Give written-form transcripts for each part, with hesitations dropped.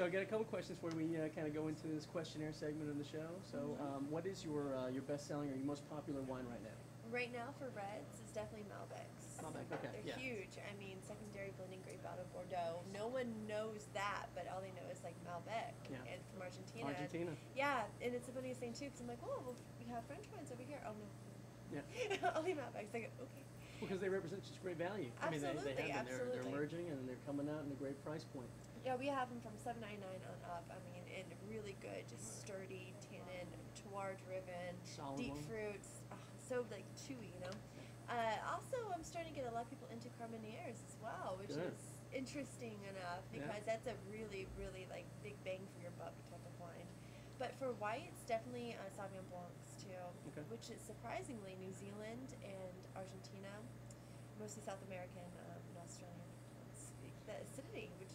So I got a couple questions before we kind of go into this questionnaire segment of the show. So, what is your best-selling or your most popular wine right now? Right now for reds, it's definitely Malbecs. Malbec, okay, They're huge. I mean, secondary blending grape out of Bordeaux. No one knows that, but all they know is like Malbec and from Argentina. Argentina. Yeah, and it's the funniest thing too, because I'm like, oh, well, we have French wines over here. Oh no. Yeah. Only Malbecs. I go, okay. Because they represent such great value. Absolutely, I mean, they have them. absolutely. They're emerging and they're coming out in a great price point. Yeah, we have them from $7.99 on up. I mean, and really good, just sturdy, tannin, terroir-driven, deep fruits, so like chewy, you know. Also, I'm starting to get a lot of people into Carmenères as well, which is interesting enough because that's a really, really like big bang for your buck type of wine. But for whites, definitely Sauvignon Blancs too, which is surprisingly New Zealand and Argentina, mostly South American and Australian. The acidity, which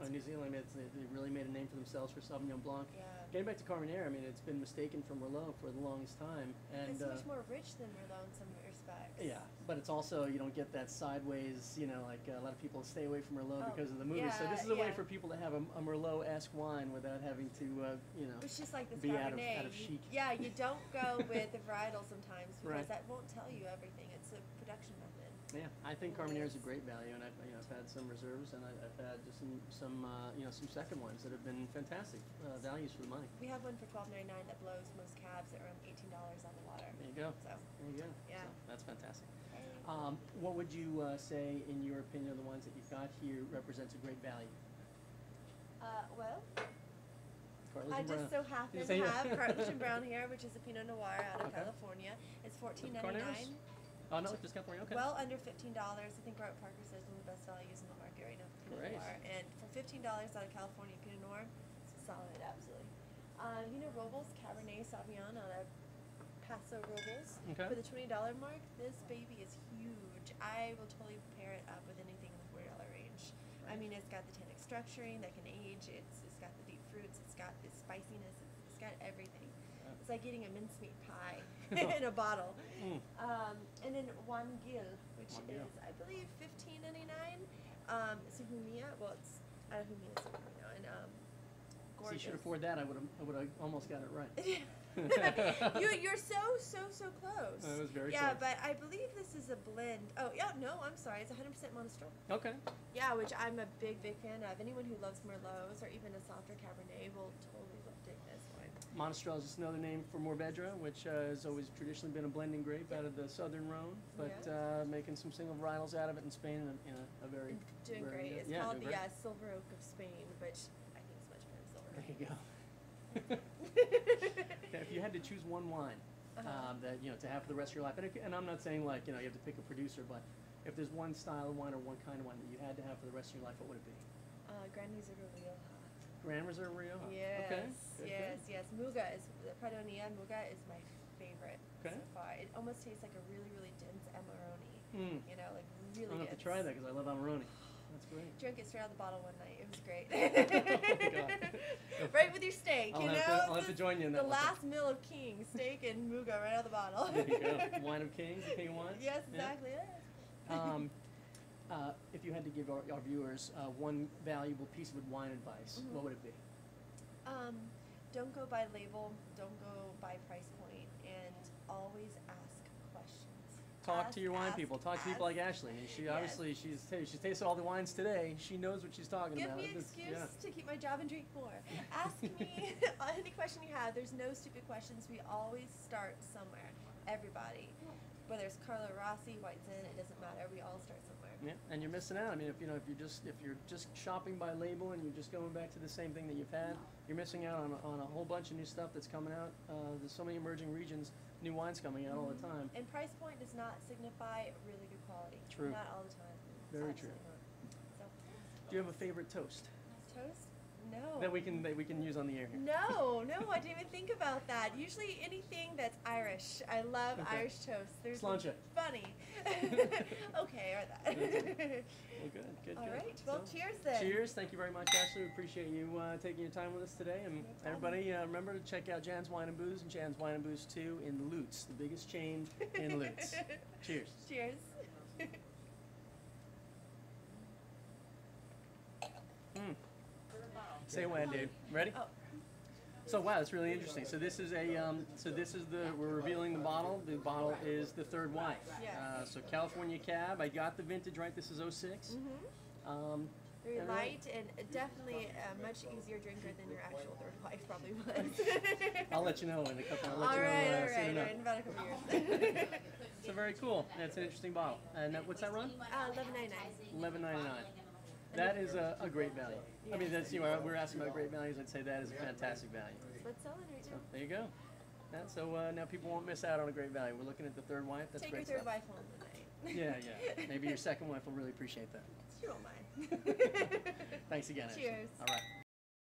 New Zealand, they really made a name for themselves for Sauvignon Blanc. Yeah. Getting back to Carmenère, I mean, it's been mistaken for Merlot for the longest time. And it's much more rich than Merlot in some respects. Yeah, but it's also, you don't get that sideways, you know, like a lot of people stay away from Merlot because of the movie. So this is a way for people to have a Merlot-esque wine without having to, you know, it's just like this be Cabernet. out of chic. Yeah, you don't go with the varietal sometimes because that won't tell you everything. It's a production method. Yeah, I think Carmenère is a great value, and I've had some reserves, and I've had just some second ones that have been fantastic values for the money. We have one for $12.99 that blows most cabs at around $18 on the water. There you go. So there you go. Yeah, so that's fantastic. What would you say, in your opinion, of the ones that you've got here represents a great value? Well, Cartlidge I just Brown. so happen to have Cartlidge and Brown here, which is a Pinot Noir out of California. It's $14.99. Oh, no, just California, okay. Well under $15. I think Robert Parker says one of the best values in the market right now for Pinot Noir. And for $15 out of California Pinot Noir, it's solid, absolutely. Robles Cabernet Sauvignon on a Paso Robles. For the $20 mark, this baby is huge. I will totally pair it up with anything in the $40 range. I mean, it's got the tannic structuring that can age. It's got the deep fruits. It's got the spiciness. It's got everything. It's like getting a mincemeat pie in a bottle. And then Juan Gil, which is, I believe, $15.99. It's a Humia. Well, it's out of Humia, so and gorgeous. So you should afford that. I would have almost got it right. You're so close. It was very close. Yeah, but I believe this is a blend. Oh, yeah, no, I'm sorry. It's 100% Monastrell. Okay. Yeah, which I'm a big fan of. Anyone who loves Merlots or even a softer Cabernet will totally dig this wine. Monastrell is just another name for Mourvedre, which has always traditionally been a blending grape out of the southern Rhone, but making some single varietals out of it in Spain in a very... Doing very great. It's called the Silver Oak of Spain, which I think is much better than silver. There you go. If you had to choose one wine that to have for the rest of your life, and I'm not saying like you have to pick a producer, but if there's one style of wine or one kind of wine that you had to have for the rest of your life, what would it be? Grand Reserve Rioja. Grand Reserve Rioja. Yes, okay. yes. Muga is Pradonia. Muga is my favorite so far. It almost tastes like a really dense Amarone. Like really. I'm gonna have to try that because I love Amarone. That's great. Drank it straight out of the bottle one night. It was great. Oh my God. Right with your steak, I'll have to join you in that. The last meal of King, steak and Muga right out of the bottle. There you go. Wine of Kings, the King of Wines. Yes, exactly. If you had to give our viewers one valuable piece of wine advice, what would it be? Don't go by label, don't go by price point, and always ask questions. Talk to your wine people. Talk to people like Ashley. And she obviously she's tasted all the wines today. She knows what she's talking about. Give me an excuse to keep my job and drink more. Ask me any question you have. There's no stupid questions. We always start somewhere. Everybody. Whether it's Carlo Rossi, White Zin, it doesn't matter. We all start somewhere. Yeah, and you're missing out. I mean, if you're just shopping by label and you're just going back to the same thing that you've had, you're missing out on a whole bunch of new stuff that's coming out. There's so many emerging regions, new wines coming out all the time. And price point does not signify really good quality. True. Not all the time. Very true. So, do you have a favorite toast? Toast? No. That we can use on the air here. No, I didn't even think about that. Usually anything that's Irish. I love Irish toast. There's Sláinte. Funny. Okay, or that. Well, good. All right. Well, cheers then. Cheers. Thank you very much, Ashley. We appreciate you taking your time with us today. And everybody, remember to check out Jan's Wine and Booze and Jan's Wine and Booze 2 in Lutz, the biggest chain in Lutz. Cheers. Cheers. Say when, dude. Ready? Oh. So wow, that's really interesting. So this is we're revealing the bottle. The bottle is the third wife. Yes. So California Cab. I got the vintage right. This is 06. Very and light and definitely a much easier drinker than your actual third wife probably was. I'll let you know in a couple. All right, in about a couple years. So very cool. That's an interesting bottle. And what's that run? $11.99. $11.99. That is a great value. I mean, that's we're asking about great values. I'd say that is a fantastic value. Let's sell it right So now. there you go. So now people won't miss out on a great value. We're looking at the third wife. That's Take great your third stuff. wife home tonight. Yeah. Maybe your second wife will really appreciate that. She won't mind. Thanks again. Ashley. Cheers. All right.